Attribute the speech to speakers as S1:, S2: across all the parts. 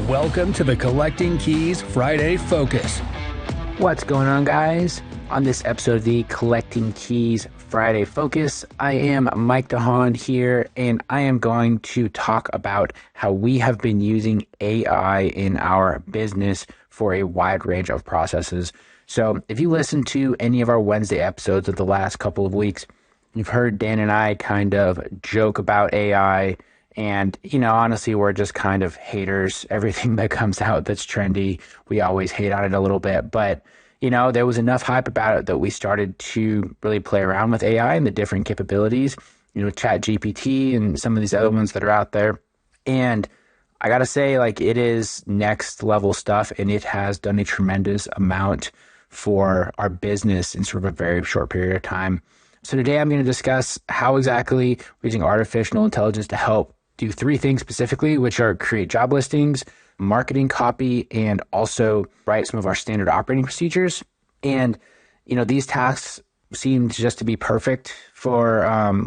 S1: Welcome to the Collecting Keys Friday Focus.
S2: What's going on, guys? On this episode of the Collecting Keys Friday Focus, I am Mike DeHaan here, and I am going to talk about how we have been using AI in our business for a wide range of processes. So if you listen to any of our Wednesday episodes of the last couple of weeks, you've heard Dan and I kind of joke about AI. And, honestly, we're just kind of haters. Everything that comes out that's trendy, we always hate on it a little bit. But, there was enough hype about it that we started to really play around with AI and the different capabilities, Chat GPT and some of these other ones that are out there. And I got to say, it is next level stuff, and it has done a tremendous amount for our business in sort of a very short period of time. So today I'm going to discuss how exactly we're using artificial intelligence to help do three things specifically, which are create job listings, marketing copy, and also write some of our standard operating procedures. And, these tasks seem just to be perfect for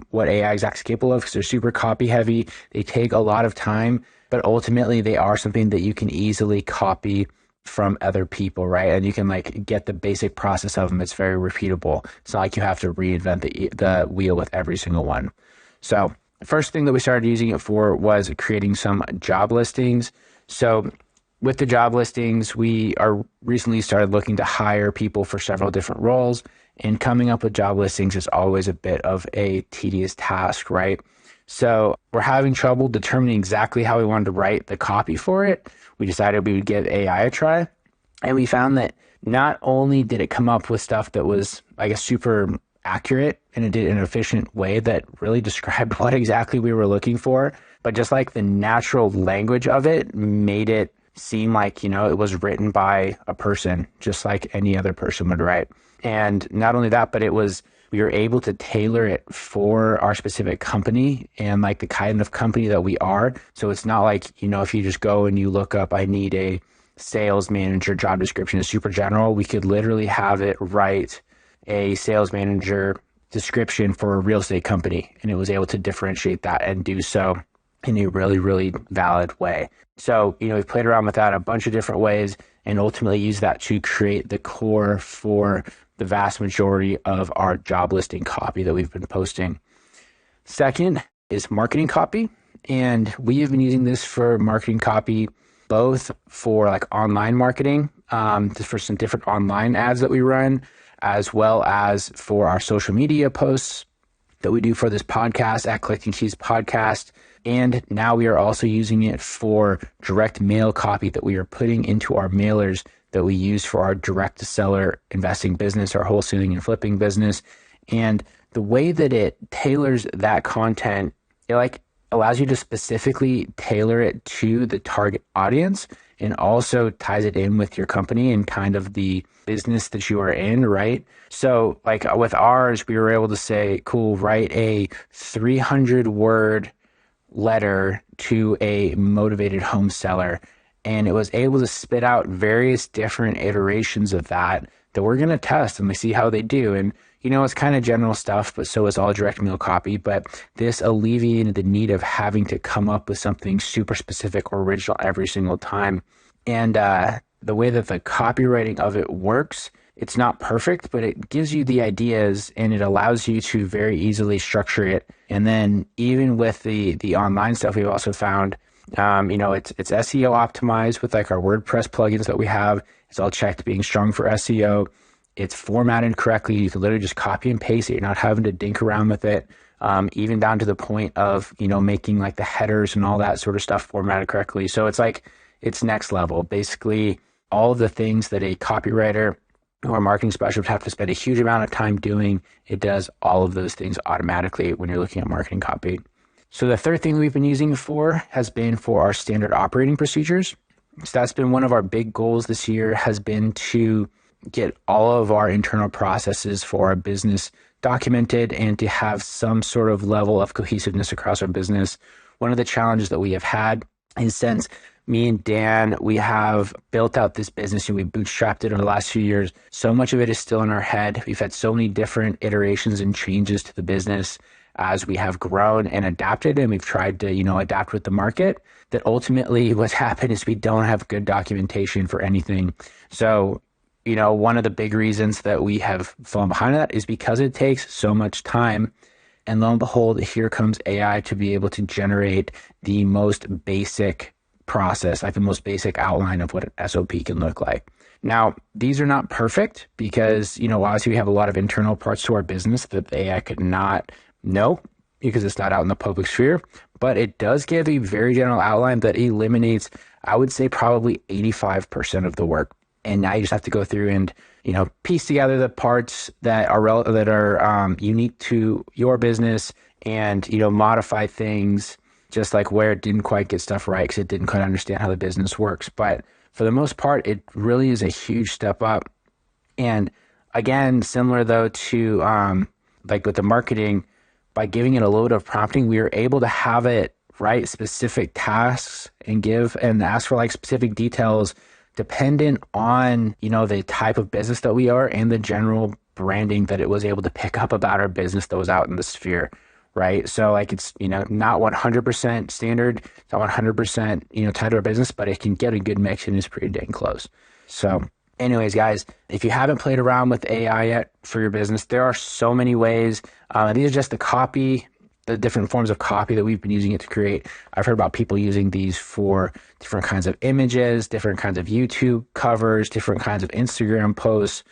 S2: what AI is actually capable of because they're super copy heavy. They take a lot of time, but ultimately they are something that you can easily copy from other people, right? And you can get the basic process of them. It's very repeatable. It's not like you have to reinvent the wheel with every single one. So the first thing that we started using it for was creating some job listings. So with the job listings, we are recently started looking to hire people for several different roles, and coming up with job listings is always a bit of a tedious task, right? So we're having trouble determining exactly how we wanted to write the copy for it. We decided we would give AI a try, and we found that not only did it come up with stuff that was, super accurate, and it did it in an efficient way that really described what exactly we were looking for, but just the natural language of it made it seem like, it was written by a person, just like any other person would write. And not only that, but we were able to tailor it for our specific company and the kind of company that we are. So it's not if you just go and you look up, I need a sales manager job description, is super general. We could literally have it write a sales manager description for a real estate company, and it was able to differentiate that and do so in a really, really valid way. So, we've played around with that a bunch of different ways and ultimately use that to create the core for the vast majority of our job listing copy that we've been posting. Second is marketing copy. And we have been using this for marketing copy, both for online marketing, just for some different online ads that we run, as well as for our social media posts that we do for this podcast at Collecting Keys Podcast. And now we are also using it for direct mail copy that we are putting into our mailers that we use for our direct to seller investing business, our wholesaling and flipping business. And the way that it tailors that content, it allows you to specifically tailor it to the target audience, and also ties it in with your company and kind of the business that you are in, right? So with ours, we were able to say, cool, write a 300-word letter to a motivated home seller. And it was able to spit out various different iterations of that we're going to test and we see how they do. And, it's kind of general stuff, but so is all direct mail copy. But this alleviated the need of having to come up with something super specific or original every single time. And the way that the copywriting of it works, it's not perfect, but it gives you the ideas and it allows you to very easily structure it. And then even with the online stuff, we've also found, it's SEO optimized with our WordPress plugins that we have. It's all checked being strong for SEO. It's formatted correctly. You can literally just copy and paste it. You're not having to dink around with it, even down to the point of, making the headers and all that sort of stuff formatted correctly. So it's next level. Basically, all of the things that a copywriter or a marketing specialist have to spend a huge amount of time doing, it does all of those things automatically when you're looking at marketing copy. So the third thing we've been using it for has been for our standard operating procedures. So that's been one of our big goals this year, has been to get all of our internal processes for our business documented and to have some sort of level of cohesiveness across our business. One of the challenges that we have had is, since me and Dan, we have built out this business and we bootstrapped it over the last few years, so much of it is still in our head. We've had so many different iterations and changes to the business as we have grown and adapted and we've tried to, adapt with the market, that ultimately what's happened is we don't have good documentation for anything. So, one of the big reasons that we have fallen behind that is because it takes so much time. And lo and behold, here comes AI to be able to generate the most basic process, like the most basic outline of what an SOP can look like. Now, these are not perfect because, obviously we have a lot of internal parts to our business that the AI could not know because it's not out in the public sphere, but it does give a very general outline that eliminates, I would say, probably 85% of the work. And now you just have to go through and, piece together the parts that are unique to your business and, modify things just like where it didn't quite get stuff right because it didn't quite understand how the business works. But for the most part, it really is a huge step up. And again, similar though to like with the marketing, by giving it a load of prompting, we were able to have it write specific tasks and ask for like specific details dependent on, the type of business that we are and the general branding that it was able to pick up about our business that was out in the sphere. Right. So like it's, not 100% standard, it's not 100%, tied to our business, but it can get a good mix and it's pretty dang close. So anyways, guys, if you haven't played around with AI yet for your business, there are so many ways. These are just the different forms of copy that we've been using it to create. I've heard about people using these for different kinds of images, different kinds of YouTube covers, different kinds of Instagram posts,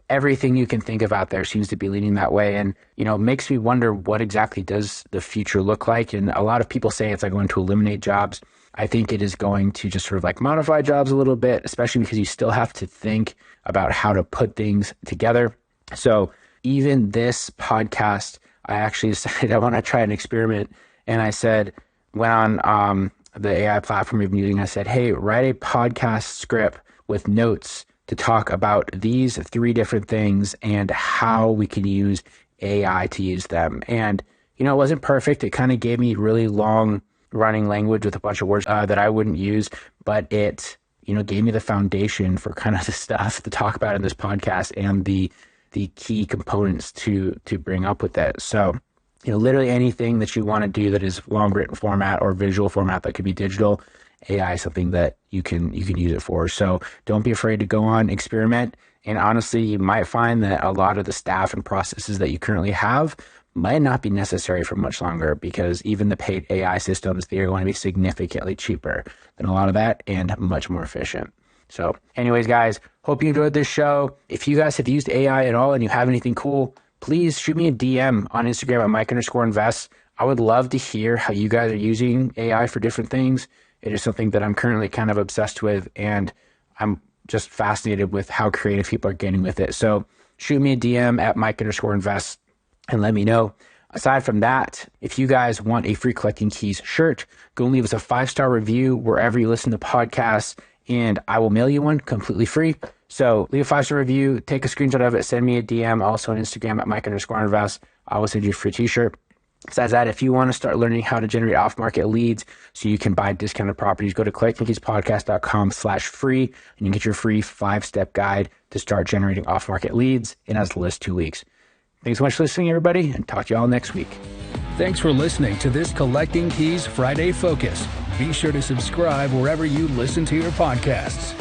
S2: everything you can think of out there seems to be leaning that way. And, it makes me wonder what exactly does the future look like? And a lot of people say it's like going to eliminate jobs. I think it is going to just sort of like modify jobs a little bit, especially because you still have to think about how to put things together. So even this podcast, I actually decided I want to try an experiment. And I said, went on the AI platform we've been using, I said, hey, write a podcast script with notes to talk about these 3 different things and how we can use AI to use them. And, it wasn't perfect. It kind of gave me really long running language with a bunch of words that I wouldn't use, but it, gave me the foundation for kind of the stuff to talk about in this podcast and the key components to bring up with it. So, literally anything that you want to do that is long written format or visual format that could be digital, AI is something that you can use it for. So don't be afraid to go on, experiment. And honestly, you might find that a lot of the staff and processes that you currently have might not be necessary for much longer because even the paid AI systems, they are going to be significantly cheaper than a lot of that and much more efficient. So anyways, guys, hope you enjoyed this show. If you guys have used AI at all and you have anything cool, please shoot me a DM on Instagram at Mike_invest. I would love to hear how you guys are using AI for different things. It is something that I'm currently kind of obsessed with, and I'm just fascinated with how creative people are getting with it. So shoot me a DM at Mike_invest and let me know. Aside from that, if you guys want a free Collecting Keys shirt, go and leave us a 5-star review wherever you listen to podcasts, and I will mail you one completely free. So leave a 5-star review, take a screenshot of it, send me a DM, also on Instagram at Mike_invest. I will send you a free t-shirt. Besides that, if you want to start learning how to generate off-market leads so you can buy discounted properties, go to collectingkeyspodcast.com/free and you can get your free 5-step guide to start generating off-market leads in as little as 2 weeks. Thanks so much for listening, everybody, and talk to you all next week.
S1: Thanks for listening to this Collecting Keys Friday Focus. Be sure to subscribe wherever you listen to your podcasts.